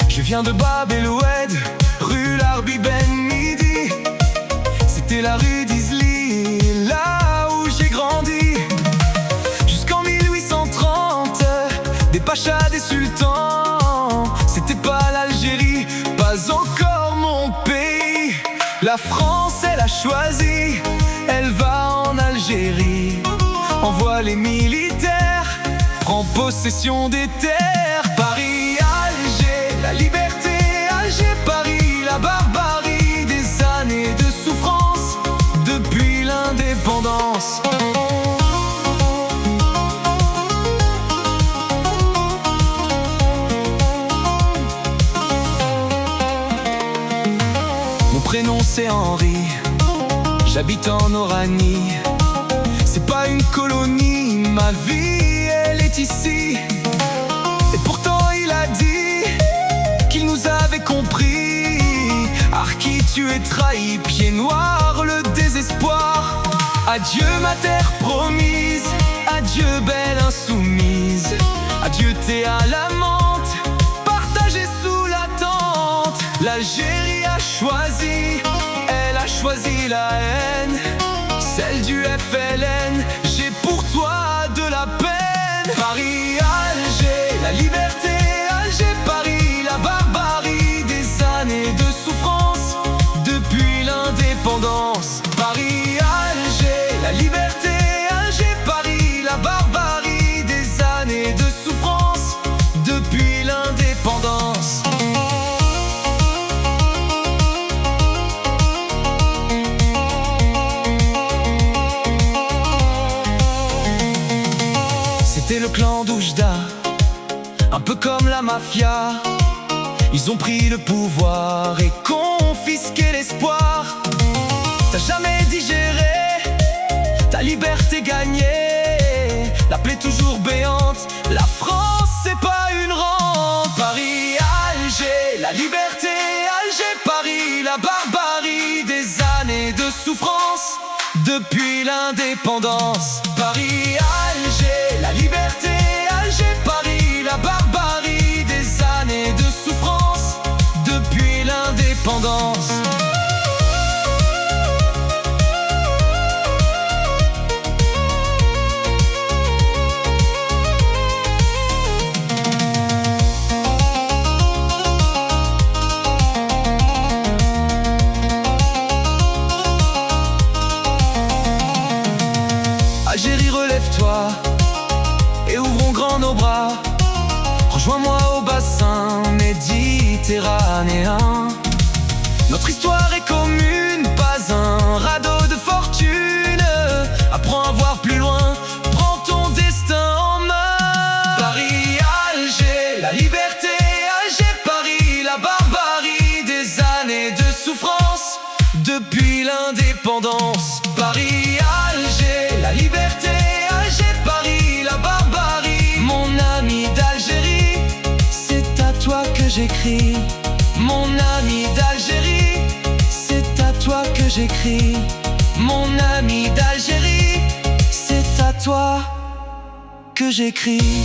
Je viens de Bab el Oued, rue Larbi Ben Midi. C'était la rue d'Isli, là où j'ai grandi. Jusqu'en 1830, des pachas, des sultans. C'était pas l'Algérie, pas encore mon pays. La France, elle a choisi, elle va en Algérie. Envoie les militaires, prend possession des terres. Paris, Alger, la liberté, Alger, Paris, la barbarie, des années de souffrance depuis l'indépendance. Mon prénom c'est Henri, j'habite en Oranie. C'est pas une colonie, ma vie elle est ici. Et pourtant il a dit qu'il nous avait compris. Harki, tu es trahi, pied noir, le désespoir. Adieu ma terre promise, adieu belle insoumise. Adieu thé à la menthe, partagé sous la tente. L'Algérie a choisi, elle a choisi la haine, celle du FLN, j'ai pour toi de la peine. Paris, Alger, la liberté, Alger, Paris, la barbarie, des années de souffrance depuis l'indépendance. Paris, Alger, la liberté, Alger, Paris, la barbarie, des années de souffrance depuis l'indépendance. C'était le clan d'Oujda, un peu comme la mafia. Ils ont pris le pouvoir et confisqué l'espoir. T'as jamais digéré ta liberté gagnée, la plaie toujours béante, la France c'est pas une rente. Paris, Alger, la liberté, Alger, Paris, la barbarie, des années de souffrance depuis l'indépendance. Paris, Alger, la liberté, Alger, Paris, la barbarie, des années de souffrance depuis l'indépendance. Algérie, relève-toi et ouvrons grand nos bras. Rejoins-moi au bassin méditerranéen. Notre histoire est commune, pas un radeau de fortune. Apprends à voir plus loin, prends ton destin en main. Paris, Alger, la liberté, Alger, Paris, la barbarie, des années de souffrance depuis l'indépendance. Paris, Alger, la liberté, Alger, Paris, la barbarie. Mon ami d'Algérie, c'est à toi que j'écris. Mon ami d'Algérie, c'est à toi que j'écris. Mon ami d'Algérie, c'est à toi que j'écris.